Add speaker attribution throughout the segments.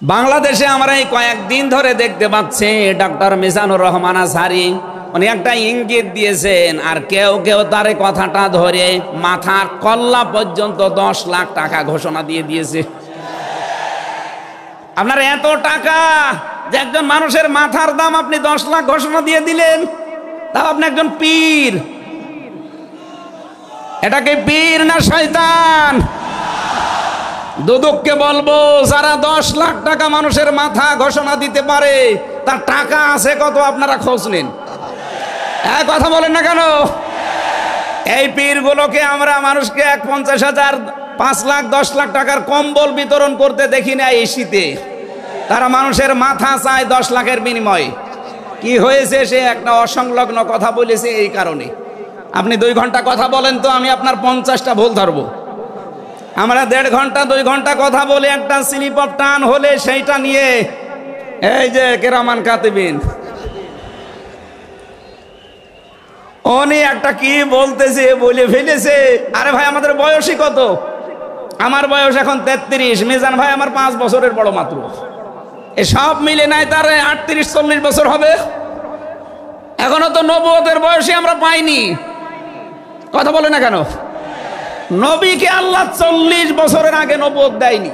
Speaker 1: বাংলাদেশে আমরা এই কয়েকদিন ধরে দেখতে পাচ্ছি ডক্টর মিজানুর রহমান আজহারী উনি একটা ইঙ্গিত দিয়েছেন, আর কেউ কেউ তার কথাটা ধরে মাথার কল্লা পর্যন্ত 10 লাখ টাকা ঘোষণা দিয়ে দিয়েছে। আপনার এত টাকা যে একজন মানুষের মাথার দাম আপনি 10 লাখ ঘোষণা দিয়ে দিলেন, তাও আপনি একজন পীর। এটাকে পীর না শয়তান? দুদককে বলবো, যারা 10 লাখ টাকা মানুষের মাথা ঘোষণা দিতে পারে তার টাকা আছে কত আপনারা খোঁজ নিন। কথা বলেন না কেন? এই পীরগুলোকে আমরা মানুষকে 50,000, 5 লাখ, 10 লাখ টাকার কম্বল বিতরণ করতে দেখি না এই শীতে। তারা মানুষের মাথা চায় 10 লাখের বিনিময়ে। কি হয়েছে? সে একটা অসংলগ্ন কথা বলেছে। এই কারণে আপনি 2 ঘন্টা কথা বলেন তো আমি আপনার 50টা ভুল ধরবো। আমরা 1.5 ঘন্টা 2 ঘন্টা কথা বলে একটা স্লিপ অফ টান হলে সেইটা নিয়ে এই যে কেরামান কাতিবিন উনি একটা কি বলতেছে বলে ফেলেছে। আরে ভাই, আমাদের বয়সই কত? আমার বয়স এখন 33, মিজান ভাই আমার 5 বছরের বড় মাত্র। সব মিলে নাই তার 38-40 বছর হবে। এখনো তো নবুয়তের বয়সে আমরা পাইনি। কথা বলে না কেন? নবীকে আল্লাহ 40 বছরের আগে নবুয়ত দেয়নি।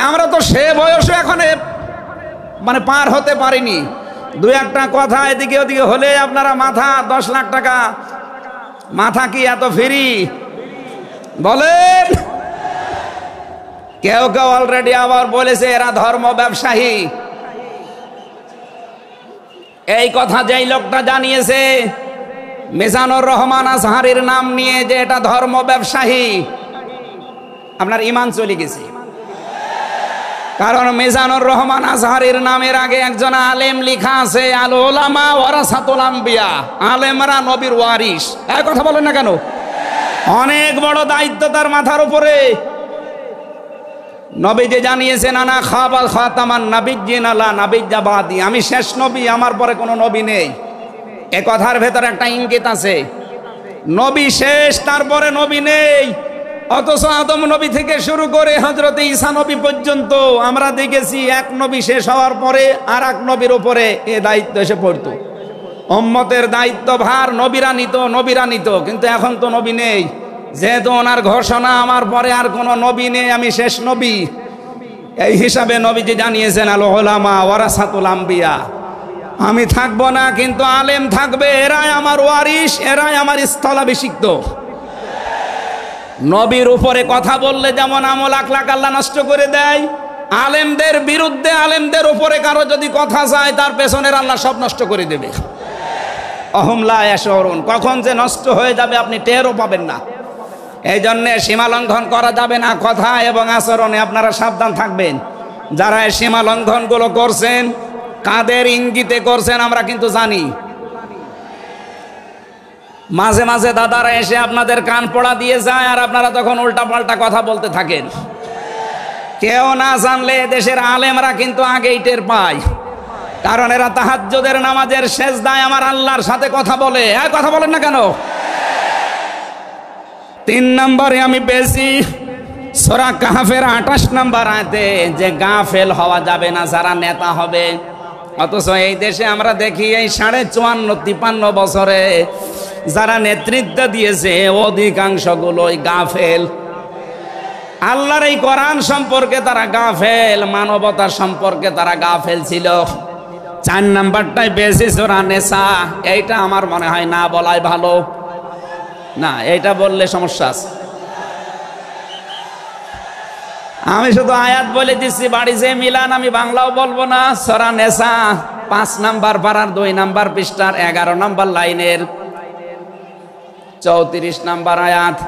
Speaker 1: আমরা তো সে বয়সে এখন মানে পার হতে পারিনি। 2-1টা কথা এদিকে ওদিকে হলে আপনারা মাথা 10 লাখ টাকা। মাথা কি এত ফ্রি? বলেন। কেউ কেউ অলরেডি আবার বলেছে এরা ধর্ম ব্যবসায়ী। এই কথা যেই লোকটা জানিয়েছে মিজানুর রহমান আজহারীর নাম নিয়ে যে এটা ধর্ম ব্যবসায়ী, আপনার ঈমান চলে গেছে। কারণ মিজানুর রহমান আজহারীর নামের আগে একজন আলেম লেখা আছে, আল উলামা ওয়ারাসাতুল আম্বিয়া, আলেমরা নবীর ওয়ারিস। এই কথা বলেন না কেন? অনেক বড় দায়িত্ব তার মাথার উপরে। নবী যে জানিয়েছেন আনা খাবাল খাতামান নাবিয়্যিন লা নাবিয়্যা বাদি, আমি শেষ নবী, আমার পরে কোনো নবী নেই। এ কথার ভেতর একটা ইঙ্গিত আছে, নবী শেষ, তারপরে নবী নেই। অথচ আদম নবী থেকে শুরু করে হযরত ঈসা নবী পর্যন্ত আমরা দেখেছি এক নবী শেষ হওয়ার পরে আর এক নবীর উপরে এ দায়িত্ব এসে পড়তো। উম্মতের দায়িত্ব ভার নবীরা নিত, কিন্তু এখন তো নবী নেই। যেহেতু ওনার ঘোষণা আমার পরে আর কোনো নবী নেই, আমি শেষ নবী, এই হিসাবে নবীজি জানিয়েছেন আল উলামা ওয়ারাসাতুল আম্বিয়া, আমি থাকবো না কিন্তু আলেম থাকবে, এরাই আমার ওয়ারিস, এরাই আমার স্থলাভিষিক্ত। নবীর উপরে কথা বললে যেমন আমল আখলাক আল্লাহ নষ্ট করে দেয়, আলেমদের বিরুদ্ধে আলেমদের উপরে কারো যদি কথা যায় তার পেছনের আল্লাহ সব নষ্ট করে দেবে। অহুম লা ইয়াশউরুন, কখন যে নষ্ট হয়ে যাবে আপনি টেরও পাবেন না। এই জন্যে সীমা লঙ্ঘন করা যাবে না কথা এবং আচরণে, আপনারা সাবধান থাকবেন। যারা এই সীমা লঙ্ঘনগুলো করছেন, কাদের ইঙ্গিতে করছেন আমরা কিন্তু জানি। মাঝে মাঝে দাদারা এসে আপনাদের কান পড়া দিয়ে যায় আর আপনারা তখন উল্টা পাল্টা কথা বলতে থাকেন। কেউ না জানলে দেশের আলেমরা কিন্তু আগেই টের পায়, কারণ এরা তাহাজ্জুদের নামাজের সেজদায় আমার আল্লাহর সাথে কথা বলে। কথা বলেন না কেন? 3 নম্বরে আমি পেয়েছি সূরা কাহফের 28 নম্বর আয়াতে যে গাফেল হওয়া যাবে না যারা নেতা হবে। অথচ এই দেশে আমরা দেখি এই 54-53 বছরে যারা নেতৃত্ব দিয়েছে অধিকাংশগুলোই গাফেল। আল্লাহর এই কোরআন সম্পর্কে তারা গাফেল, মানবতা সম্পর্কে তারা গাফেল ছিল। 4 নাম্বারটাই বেশি সূরা নিসা, এইটা আমার মনে হয় না বলাই ভালো। না, এইটা বললে সমস্যা আছে। আমি শুধু আয়াত বলে দিচ্ছি, বাড়ি যে মিলান আমি বাংলাও বলবো না। সূরা নিসা 5 নাম্বার পারার 2 নাম্বার পৃষ্ঠার 11 নাম্বার লাইনের 34 নাম্বার আয়াত।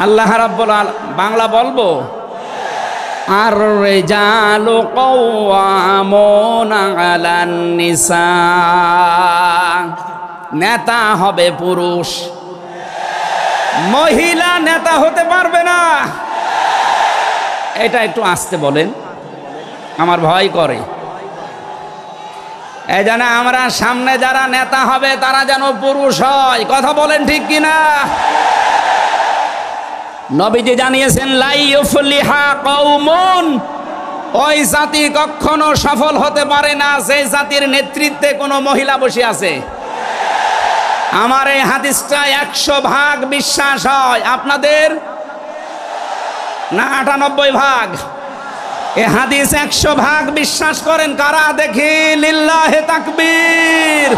Speaker 1: আল্লাহ রাব্বুল আলামিন, বাংলা বলবো, আর রিজালু কাওয়ামুনা আলান নিসা, নেতা হবে পুরুষ, মহিলা নেতা হতে পারবে না। এটা একটু আস্তে বলেন, আমার ভয় করে। এই জন্য আমরা সামনে যারা নেতা হবে তারা যেন পুরুষ হয়। কথা বলেন ঠিক কিনা? নবীজি জানিয়েছেন লা ইউফলিহা কওমুন ওই জাতি কখনো সফল হতে পারে না যে জাতির নেতৃত্বে কোনো মহিলা বসে আছে। আমার এই হাদিসটা 100% বিশ্বাস হয়, আপনাদের না 98%? এই হাদিস 100% বিশ্বাস করেন কারা? দেখি লিল্লাহে তাকবীর।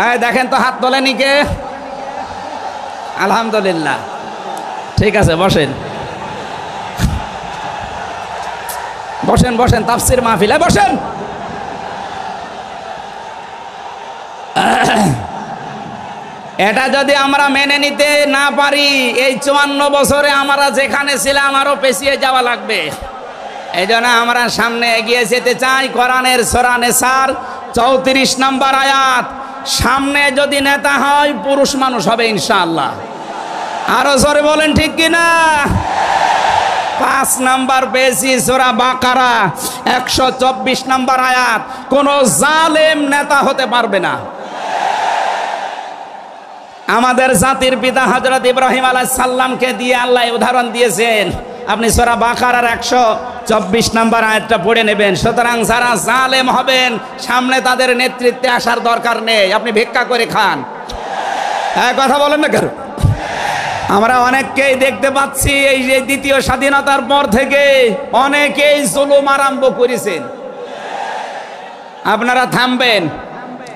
Speaker 1: এই দেখেন তো, হাত তোলেনি কে? আলহামদুলিল্লাহ। ঠিক আছে, বসেন বসেন বসেন, তাফসীর মাহফিলে বসেন। এটা যদি আমরা মেনে নিতে না পারি, এই 54 বছরে আমরা যেখানে ছিলাম আরো পেছিয়ে যাওয়া লাগবে। এই জন্য আমরা সামনে এগিয়ে যেতে চাই। কোরআনের সূরা নিসার 34 নম্বর আয়াত, সামনে যদি নেতা হয় পুরুষ মানুষ হবে ইনশাআল্লাহ। আরো জোরে বলেন ঠিক কিনা? 5 নাম্বার পেয়েছি সূরা বাকারা 124 নম্বর আয়াত, কোন জালেম নেতা হতে পারবে না। আমাদের জাতির পিতা হযরত ইব্রাহিম আলাইহিস সালামকে দিয়ে আল্লাহ উদাহরণ দিয়েছেন। আপনি সূরা বাকারার 124 নম্বর আয়াতটা পড়ে নেবেন। সুতরাং যারা জালেম হবেন সামনে তাদের নেতৃত্বে আসার দরকার নেই, আপনি ভিক্ষা করে খান। হ্যাঁ, কথা বলেন না কেন? আমরা অনেককেই দেখতে পাচ্ছি এই যে দ্বিতীয় স্বাধীনতার পর থেকে অনেকেই জুলুম আরম্ভ করেছেন। আপনারা থামবেন,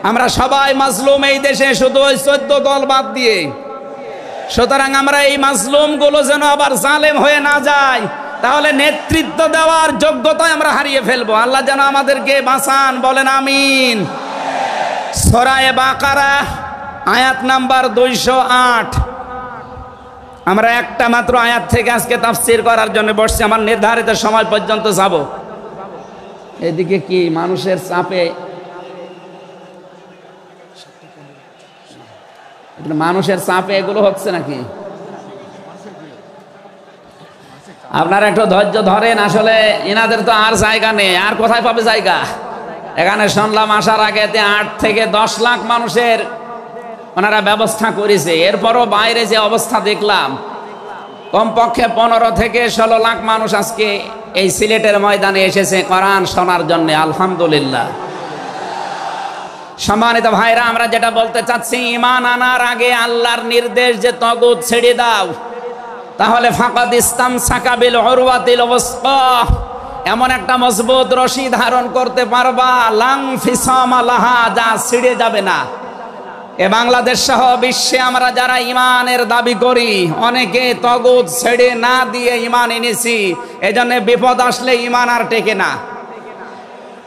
Speaker 1: আমরা সবাই মাজলুম এই দেশে, শুধু ওই 14 দল বাদ দিয়ে। সুতরাং আমরা এই মাজলুম গুলো যেন আবার জালেম হয়ে না যায়, তাহলে নেতৃত্ব দেওয়ার যোগ্যতা আমরা হারিয়ে ফেলবো। আল্লাহ যেন আমাদেরকে বাঁচান, বলেন আমিন। সূরা বাকারা আয়াত নাম্বার 208। আমরা একটা মাত্র আয়াত থেকে আজকে তাফসীর করার জন্য বসছি, আমার নির্ধারিত সময় পর্যন্ত যাব। এদিকে কি মানুষের চাপে, মানুষের চাপে এগুলো হচ্ছে নাকি? আপনারা একটু ধৈর্য ধরেন। আসলে এনাদের তো আর জায়গা নেই, আর কোথায় পাবে জায়গা? এখানে শুনলাম আসার আগে 8 থেকে 10 লাখ মানুষের ওনারা ব্যবস্থা করেছে। এরপরও বাইরে যে অবস্থা দেখলাম, কমপক্ষে 15 থেকে 16 লাখ মানুষ আজকে এই সিলেটের ময়দানে এসেছে কোরআন শোনার জন্য। আলহামদুলিল্লাহ। সম্মানিত ভাইরা, আমরা যেটা বলতে চাচ্ছি, ঈমান আনার আগে আল্লাহর নির্দেশ যে তাগুত ছেড়ে দাও, তাহলে ফাকাদ ইসতামসাকা বিল উরওয়াতিল ওয়াসকা, এমন একটা মজবুত রশি ধারণ করতে পারবা, লাং ফিসামা লাহা, যা ছিঁড়ে যাবে না। এ বাংলাদেশ সহ বিশ্বে আমরা যারা ইমানের দাবি করি, অনেকে তাগুত ছেড়ে না দিয়ে ইমান এনেছি। এজন্য বিপদ আসলে ইমান আর টেকে না।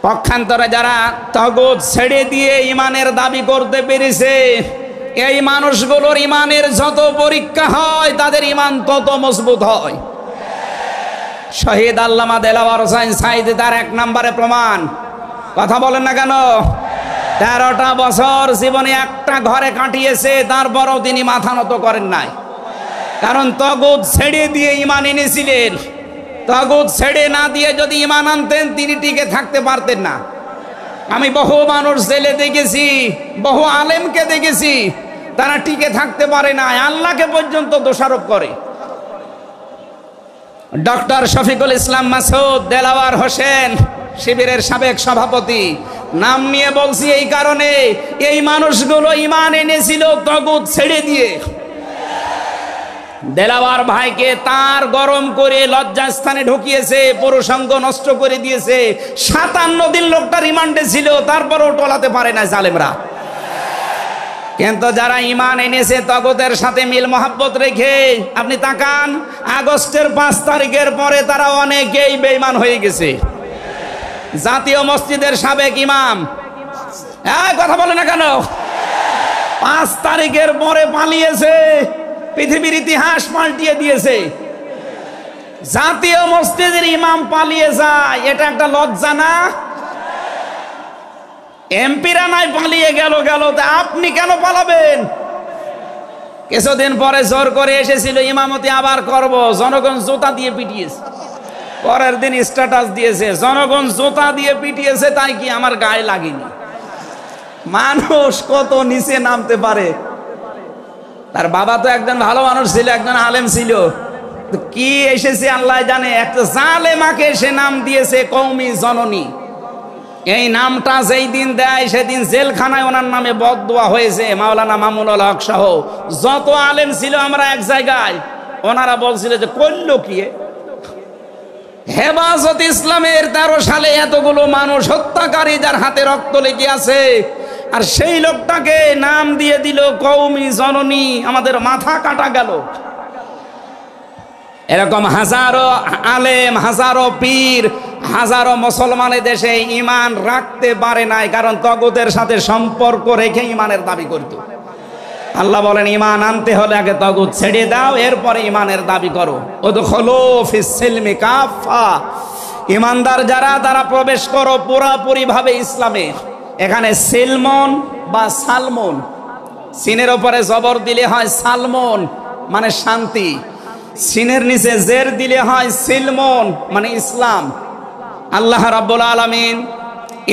Speaker 1: পক্ষান্তরে যারা তাগুত ছেড়ে দিয়ে ইমানের দাবি করতে পেরেছে, এই মানুষগুলোর ইমানের যত পরীক্ষা হয় তাদের ইমান তত মজবুত হয়। শহীদ আল্লামা দেলাওয়ার হোসেন সাঈদী তার 1 নম্বরে প্রমাণ। কথা বলেন না কেন? 13টা বছর জীবনে একটা ঘরে কাটিয়েছে, তারপরও তিনি মাথা নত করেন নাই। কারণ তাগুত ছেড়ে দিয়ে ইমান এনেছিলেন। তাগুত ছেড়ে না দিয়ে যদি ইমান আনতেন, তিনি টিকে থাকতে পারতেন না। আমি বহু মানুষ জেলে দেখেছি, বহু আলেমকে দেখেছি, তারা টিকে থাকতে পারে না, আল্লাহকে পর্যন্ত দোষারোপ করে। ডক্টর শফিকুল ইসলাম মাসুদ দেলাওয়ার হোসেন, শিবিরের সাবেক সভাপতি, নাম নিয়ে বলছি এই কারণে, এই মানুষগুলো ইমান এনেছিল তাগুত ছেড়ে দিয়ে। দেলাওয়ার ভাইকে তার গরম করে লজ্জাস্থানে ঢুকিয়েছে, পুরুষাঙ্গ নষ্ট করে দিয়েছে। 57 দিন লোকটা রিমান্ডে ছিল, তারপরও টলাতে পারে না জালেমরা। কিন্তু যারা ইমান এনেছে তাগুতের সাথে মিল মহাব্বত রেখে, আপনি তাকান, আগস্টের 5 তারিখের পরে তারা অনেকেই বেঈমান হয়ে গেছে। জাতীয় মসজিদের সাবেক ইমাম, কথা বলে না কেন? 5 তারিখের পরে পালিয়েছে, পৃথিবীর ইতিহাস পাল্টিয়ে দিয়েছে। জাতীয় মসজিদের ইমাম পালিয়ে যায়, এটা একটা লজ্জা না? এমপিরা নাই পালিয়ে গেল, আপনি কেন পালাবেন? কিছুদিন পরে জোর করে এসেছিল, ইমামতি আবার করব, জনগণ জুতা দিয়ে পিটিয়েছে। পরের দিন স্ট্যাটাস দিয়েছে, জনগণ জুতা দিয়ে পিটিয়েছে, তাই কি আমার গায়ে লাগেনি। মানুষ কত নিচে নামতে পারে। তার বাবা তো একজন ভালো মানুষ ছিল, একজন আলেম ছিল, কি এসেছে আল্লাহ জানে। একটা জালেমাকে সে নাম দিয়েছে কওমি জননী। এই নামটা যেই দিন দেয় সেদিন জেলখানায় ওনার নামে বদদোয়া হয়েছে। মাওলানা মামুনুল হক সহ যত আলেম ছিল আমরা এক জায়গায়, ওনারা বলছিল যে করল কি হেফাজত ইসলামের 13 সালে এতগুলো মানুষ হত্যাকারী যার হাতে রক্ত লেগে আছে, আর সেই লোকটাকে নাম দিয়ে দিল কওমি জননী। আমাদের মাথা কাটা গেল। এরকম হাজারো আলেম, হাজারো পীর, হাজারো মুসলমানের দেশে ঈমান রাখতে পারে নাই, কারণ তগুতের সাথে সম্পর্ক রেখে ঈমানের দাবি করত। আল্লাহ বলেন ঈমান আনতে হলে আগে তগুত ছেড়ে দাও, এরপরে ঈমানের দাবি করো। উদখুলু ফিস সিলমি কাফা, ঈমানদার যারা তারা প্রবেশ করো পুরোপুরি ভাবে ইসলামে। এখানে সিলমন বা সালমন, সিনের উপরে জবর দিলে হয় সালমন মানে শান্তি, সিনের নিচে জের দিলে হয় সিলমন মানে ইসলাম। আল্লাহ রাব্বুল আলামিন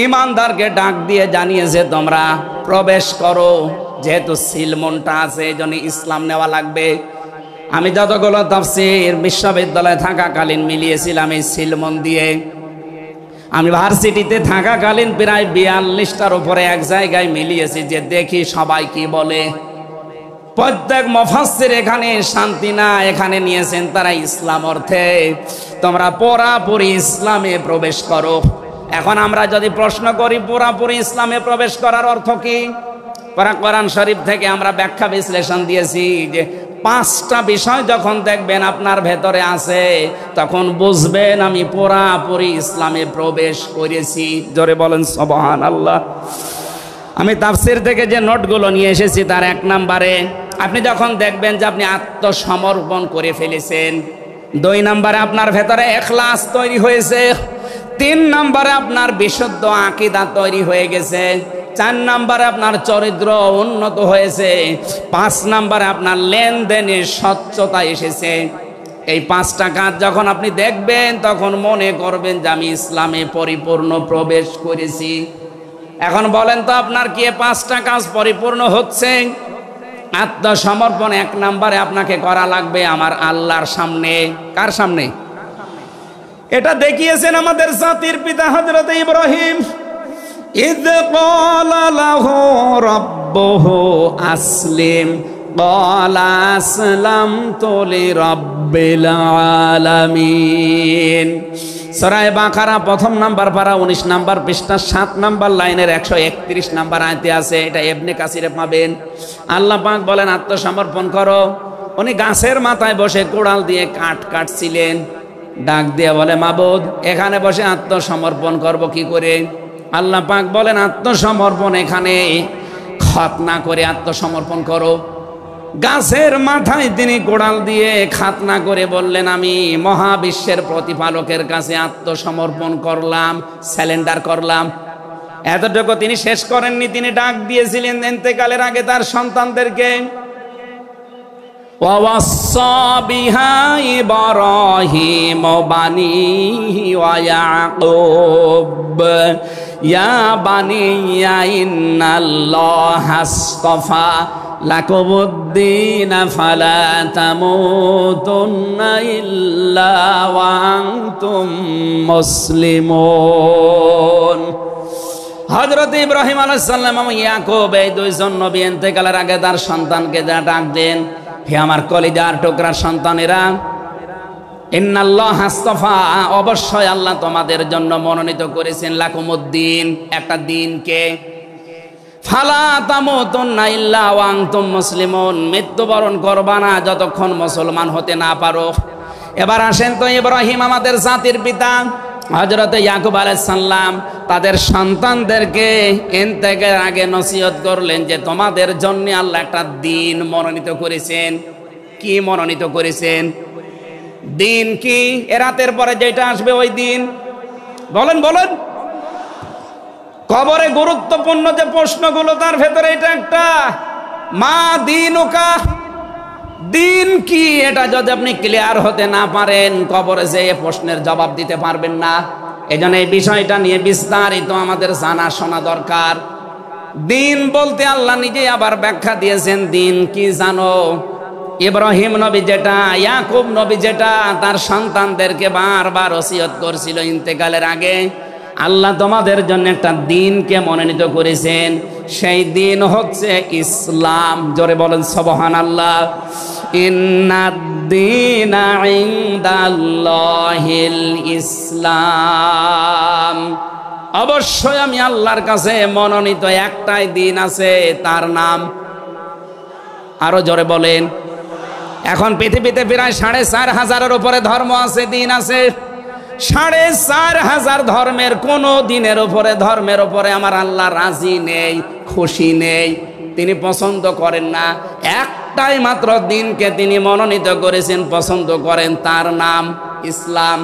Speaker 1: ঈমানদারকে ডাক দিয়ে জানিয়েছে তোমরা প্রবেশ করো। যেহেতু সিলমনটা আছে এজন্য ইসলাম নেওয়া লাগবে। আমি যতগুলো তাফসীর বিশ্ববিদ্যালয়ে থাকাকালীন মিলিয়েছিলাম এই সিলমন দিয়ে। আমি ভার্সিটিতে থাকাকালীন প্রায় 42টার উপরে এক জায়গায় মিলিয়েছি, যে দেখি সবাই কি বলে। প্রত্যেক মুফাসসির এখানে শান্তি না, এখানে নিয়েছেন তারা ইসলাম অর্থে তোমরা পুরাপুরি ইসলামে প্রবেশ করো। এখন আমরা যদি প্রশ্ন করি পুরাপুরি ইসলামে প্রবেশ করার অর্থ কি, কোরআন শরীফ থেকে আমরা ব্যাখ্যা বিশ্লেষণ দিয়েছি যে 5টা বিষয় যখন দেখবেন আপনার ভেতরে আছে তখন বুঝবেন আমি পুরাপুরি ইসলামে প্রবেশ করেছি। জোরে বলেন সুবহানাল্লাহ। আমি তাফসীর থেকে যে নোটগুলো নিয়ে এসেছি তার 1 নম্বরে আপনি যখন দেখবেন যে আপনি আত্মসমর্পণ করে ফেলেছেন, 2 নম্বরে আপনার ভেতরে ইখলাস তৈরি হয়েছে, 3 নম্বরে আপনার বিশুদ্ধ আকীদা তৈরি হয়ে গেছে, 4 নম্বরে আপনার চরিত্র উন্নত হয়েছে, 5 নম্বরে আপনার লেনদেনে স্বচ্ছতা এসেছে। এই 5টা কাজ যখন আপনি দেখবেন তখন মনে করবেন যে আমি ইসলামে পরিপূর্ণ প্রবেশ করেছি। এখন বলেন তো আপনার কি 5টা কাজ পরিপূর্ণ হচ্ছে? আত্মসমর্পণ 1 নম্বরে আপনাকে করা লাগবে আমার আল্লাহর সামনে। কার সামনে? এটা দেখিয়েছেন আমাদের জাতির পিতা হযরত ইব্রাহিম। ইয ক্বালা লাহু রাব্বুহু আসলিম ক্বালা আসলামতু লিরাব্বিল আলামিন। সূরা বাকারা 1 নম্বর পারা 19 নম্বর পৃষ্ঠা 7 নম্বর লাইনের 131 নম্বর আয়াতে আছে। এটা ইবনে কাসিরে পাবেন। আল্লাহ পাক বলেন আত্মসমর্পণ করো। উনি গাছের মাথায় বসে কোড়াল দিয়ে কাঠ কাটছিলেন, ডাক দিয়ে বলে মাবুদ এখানে বসে আত্মসমর্পণ করব কি করে? আল্লাহ পাক বলেন আত্মসমর্পণ এখানে খতনা করে আত্মসমর্পণ করো। গাছের মাথায় তিনি কোড়াল দিয়ে খাতনা করে বললেন আমি মহাবিশ্বের প্রতিপালকের কাছে আত্মসমর্পণ করলাম, স্যালেন্ডার করলাম। এতটুকু তিনি শেষ করেননি, তিনি ডাক দিয়েছিলেন ইন্তেকালের আগে তার সন্তানদেরকে, ওয়াসাা বিহা ইব্রাহিম বানিহি ওয়া ইয়াকুব ইয়া বানিয়া ইন্নাল্লাহা আসতাফা লাকুমুদ্দিন ফালা তামুতুন্না ইল্লা ওয়া আনতুম মুসলিমুন। হযরত ইব্রাহিম আলাইহিস সালাম এবং ইয়াকুব এই 2 জন নবী ইন্তেকালের আগে তার সন্তানকে ডাক দেন, হে আমার কলিজার টুকরার সন্তানেরা, ইন্নাল্লাহা আসতাফা অবশ্যই আল্লাহ তোমাদের জন্য মনোনীত করেছেন লাকুমুদ্দিন একটা দিনকে, ফালা তামুতুন্না ইল্লা ওয়া আনতুম মুসলিমুন মৃত্যুবরণ করবা না যতক্ষণ মুসলমান হতে না পারো। এবার আসেন তো ইব্রাহিম আমাদের জাতির পিতা, হযরত ইয়াকুব আলাইহিস সালাম তাদের সন্তানদেরকে ইন্তেকালের আগে নসিহত করলেন যে তোমাদের জন্য আল্লাহ একটা দিন মনোনীত করেছেন। কি মনোনীত করেছেন? দিন কি? এ রাতের পরে যেটা আসবে ওই দিন। বলেন বলেন। কবরে গুরুত্বপূর্ণ যে প্রশ্নগুলো তার ভেতরে এটা একটা, মা দীনুকা, দিন কি? এটা যদি আপনি ক্লিয়ার হতে না পারেন কবরে যে প্রশ্নের জবাব দিতে পারবেন না। এজন্য এই বিষয়টা নিয়ে বিস্তারিত আমাদের জানা শোনা দরকার। দিন বলতে আল্লাহ নিজে আবার ব্যাখ্যা দিয়েছেন, দিন কি জানো? ইব্রাহিম নবী যেটা, ইয়াকুব নবী যেটা তার সন্তানদেরকে বারবার ওসিয়ত করছিল ইন্তেকালের আগে, আল্লাহ তোমাদের জন্য একটা দিনকে মনোনীত করেছেন, সেই দিন হচ্ছে ইসলাম। জোরে বলেন সুবহানাল্লাহ। ইন্নাদ-দীনা ইনদাল্লাহিল ইসলাম। অবশ্যই আমি আল্লাহর কাছে মনোনীত একটাই দিন আছে, তার নাম, আরো জোরে বলেন। এখন পৃথিবীতে প্রায় 4,500-এর উপরে ধর্ম আছে, দিন আছে। 4,500 ধর্মের কোন দিনের উপরে, ধর্মের উপরে আমার আল্লাহ রাজি নেই, খুশি নেই, তিনি পছন্দ করেন না। একটাই মাত্র দিনকে তিনি মনোনীত করেছেন, পছন্দ করেন, তার নাম ইসলাম।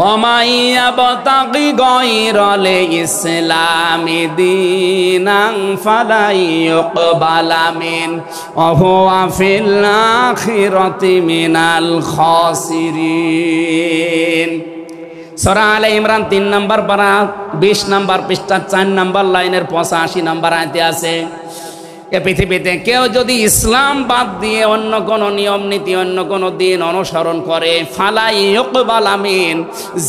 Speaker 1: ওমাই ইয়াবতাগি গায়রাল ইসলামি দীনান ফালা ইউকবালা মিন ওয়া হুয়া ফিল আখিরাতি মিনাল খাসিরিন। সূরা আলে ইমরান 3 নম্বর পারা 20 নম্বর পৃষ্ঠা 4 নম্বর লাইনের 85 নম্বর আয়াতে আছে, এ পৃথিবীতে কেউ যদি ইসলাম বাদ দিয়ে অন্য কোন নিয়ম নীতি, অন্য কোন দিন অনুসরণ করে, ফালাই ইউকবালা মিন,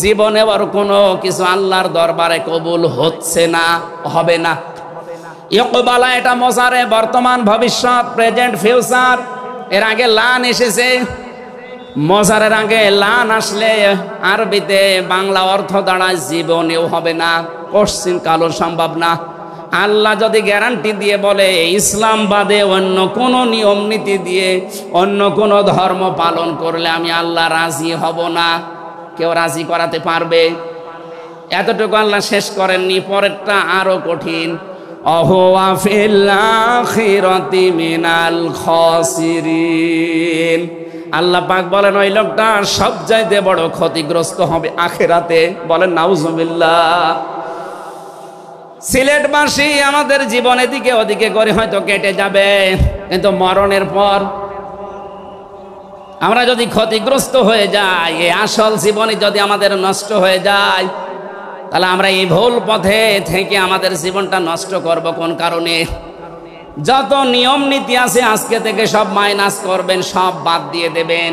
Speaker 1: জীবনে আর কোনো কিছু আল্লাহর দরবারে কবুল হচ্ছে না, হবে না। ইউকবালা এটা মোজারে, বর্তমান, ভবিষ্যৎ, প্রেজেন্ট, ফিউচার। এর আগে লান এসেছে, মোজারের আগে লান আসলে আরবিতে বাংলা অর্থ দাঁড়ায় জীবনেও হবে না, কোশ্চিন কালো সম্ভব না। আল্লাহ যদি গ্যারান্টি দিয়ে বলে ইসলাম বাদে অন্য কোন নিয়ম নীতি দিয়ে অন্য কোন ধর্ম পালন করলে আমি আল্লাহ রাজি হব না, কেউ রাজি করাতে পারবে? এতটুকু আল্লাহ শেষ করেননি, পরেরটা আরো কঠিন। অহুয়া ফিল আখিরাতি মিনাল খাসিরিন। আল্লাহ পাক বলেন ওই লোকটা সবচাইতে বড় ক্ষতিগ্রস্ত হবে আখিরাতে। বলেন নাউজুবিল্লাহ। সিলেটবাসী আমাদের জীবন এদিকে ওদিকে করে হয়তো কেটে যাবে, কিন্তু মরণের পর আমরা যদি ক্ষতিগ্রস্ত হয়ে যাই, এই আসল জীবনে যদি আমাদের নষ্ট হয়ে যায়, তাহলে আমরা এই ভুল পথে থেকে আমাদের জীবনটা নষ্ট করব কোন কারণে? যত নিয়ম নীতি আছে আজকে থেকে সব মাইনাস করবেন, সব বাদ দিয়ে দেবেন।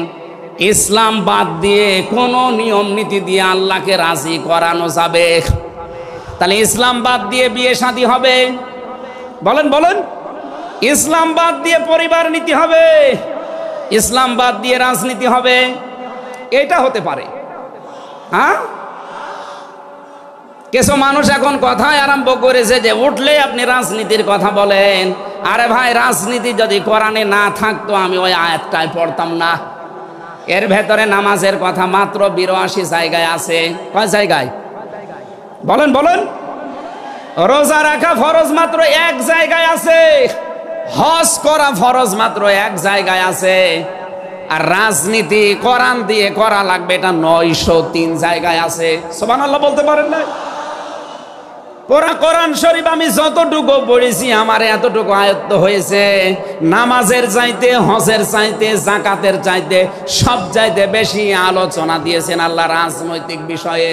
Speaker 1: ইসলাম বাদ দিয়ে কোন নিয়ম নীতি দিয়ে আল্লাহকে রাজি করানো যাবে? তাহলে ইসলাম বাদ দিয়ে বিয়ে শাদী হবে? বলেন বলেন। ইসলাম বাদ দিয়ে পরিবার নীতি হবে? ইসলাম বাদ দিয়ে রাজনীতি হবে? এটা হতে পারে। হ্যাঁ, কিছু মানুষ এখন কথাই আরম্ভ করেছে যে উঠলে আপনি রাজনীতির কথা বলেন। আরে ভাই, রাজনীতি যদি কোরআনে না থাকতো আমি ওই আয়াতটাই পড়তাম না। এর ভেতরে নামাজের কথা মাত্র 82 জায়গায় আছে। কয় জায়গায়? বলেন বলেন। রোজা রাখা ফরজ মাত্র 1 জায়গায় আছে। হজ করা ফরজ মাত্র 1 জায়গায় আছে। আর রাজনীতি কোরআন দিয়ে করা লাগবে এটা 903 জায়গায় আছে। সুবহানাল্লাহ বলতে পারেন না? পুরা কোরআন শরীফ আমি যতটুকু পড়েছি আমার এতটুকু আয়ত্ত হয়েছে। নামাজের চাইতে, হজের চাইতে, যাকাতের চাইতে সব চাইতে বেশি আলোচনা দিয়েছেন আল্লাহ রাজনৈতিক বিষয়ে।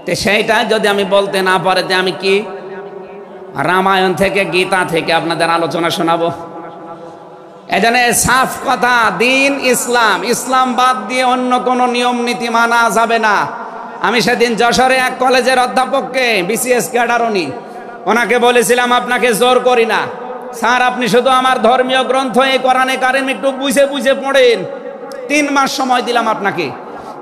Speaker 1: তো সেইটা যদি আমি বলতে না পারে যে আমি কি রামায়ণ থেকে, গীতা থেকে আপনাদের আলোচনা শোনাবো? এজন্য সাফ কথা, দিন ইসলাম, ইসলাম বাদ দিয়ে অন্য কোনো নিয়ম নীতি মানা যাবে না। আমি সেদিন যশোরে এক কলেজের অধ্যাপককে, বিসিএস ক্যাডার উনি, ওনাকে বলেছিলাম আপনাকে জোর করি না স্যার, আপনি শুধু আমার ধর্মীয় গ্রন্থ এই কোরআনে কারিম একটু বুঝে বুঝে পড়েন। 3 মাস সময় দিলাম আপনাকে।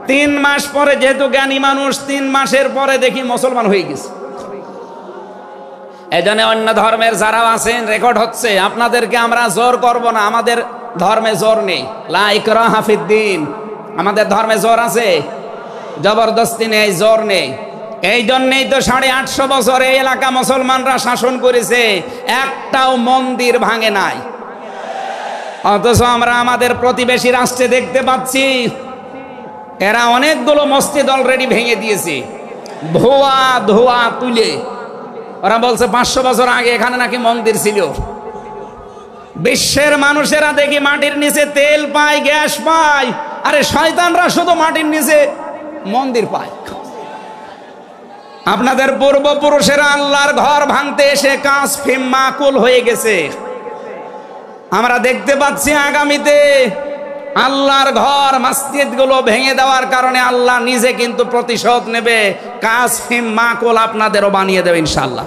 Speaker 1: 3 মাস পরে, যেহেতু জ্ঞানী মানুষ, 3 মাসের পরে দেখি মুসলমান হয়ে গেছে। এজন্য অন্য ধর্মের যারা আছেন, রেকর্ড হচ্ছে, আপনাদেরকে আমরা জোর করব না। আমাদের ধর্মে জোর নেই, লা ইকরাহা ফিদ্দিন। আমাদের ধর্মে জোর আছে, জবরদস্তি নেই, জোর নেই। এই জন্যই তো 850 বছর এই এলাকা মুসলমানরা শাসন করেছে, একটাও মন্দির ভাঙে নাই। অথচ আমরা আমাদের প্রতিবেশী রাষ্ট্রে দেখতে পাচ্ছি এরা অনেকগুলো মসজিদ অলরেডি ভেঙে দিয়েছে, ধোয়া ধোয়া তুলে। ওরা বলছে 500 বছর আগে এখানে নাকি মন্দির ছিল। বিশ্বের মানুষেরা দেখি মাটির নিচে তেল পায়, গ্যাস পায়, আরে শয়তানরা শুধু মাটির নিচে মন্দির পায়। আপনাদের পূর্বপুরুষেরা আল্লাহর ঘর ভাঙতে এসে কাঁচ ফিম মাকুল হয়ে গেছে। আমরা দেখতে পাচ্ছি আগামীতে আল্লাহর ঘর মসজিদগুলো ভেঙে দেওয়ার কারণে আল্লাহ নিজে কিন্তু প্রতিশোধ নেবে। কাসিম মাকুল আপনাদেরও বানিয়ে দেবে ইনশাআল্লাহ।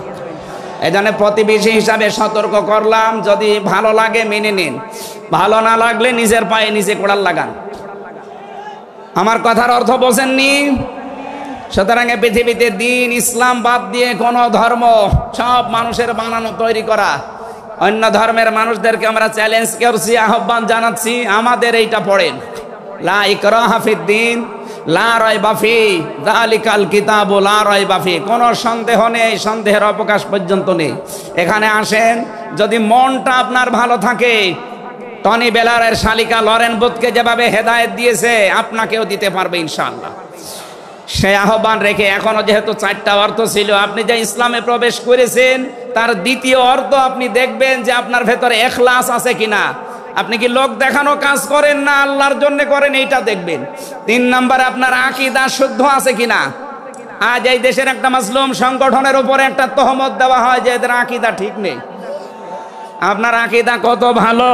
Speaker 1: এজন্য প্রতিবেশী হিসাবে সতর্ক করলাম, যদি ভালো লাগে মেনে নিন, ভালো না লাগলে নিজের পায়ে নিজে কোড়াল লাগান। আমার কথার অর্থ বোঝেননি? সুতরাং পৃথিবীতে দিন ইসলাম বাদ দিয়ে কোন ধর্ম সব মানুষের বানানো তৈরি করা। অন্য ধর্মের মানুষদেরকে আমরা চ্যালেঞ্জ করছি, আহ্বান জানাচ্ছি, আমাদের এইটা পড়েন, লা ইকরাহা ফিদ্দিন লা রাইবা ফি যালিকাল কিতাবু লা রাইবা ফি। কোনো সন্দেহ নেই, সন্দেহের অবকাশ পর্যন্ত নেই। এখানে আসেন, যদি মনটা আপনার ভালো থাকে, টনি বেলারের শালিকা লরেন বুথকে যেভাবে হেদায়েত দিয়েছে আপনাকেও দিতে পারবে ইনশাআল্লাহ। সে আহ্বান রেখে এখনো যেহেতু 4টা অর্থ ছিল, আপনি যে ইসলামে প্রবেশ করেছেন তার দ্বিতীয় অর্থ আপনি দেখবেন যে আপনার ভেতরে ইখলাস আছে কিনা। আপনি কি লোক দেখানো কাজ করেন না আল্লাহর জন্য করেন, এইটা দেখবেন। 3 নম্বরে আপনার আকীদা শুদ্ধ আছে কিনা। আজ এই দেশের একটা মাসলুম সংগঠনের উপরে একটা তহমত দেওয়া হয় যে এদের আকীদা ঠিক নেই। আপনার আকীদা কত ভালো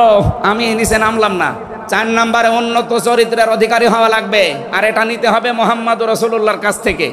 Speaker 1: আমি নিচে নামলাম না। 4 নম্বরে উন্নত চরিত্রের অধিকারী হওয়া লাগবে, আর এটা নিতে হবে মুহাম্মদ রাসূলুল্লাহর কাছ থেকে।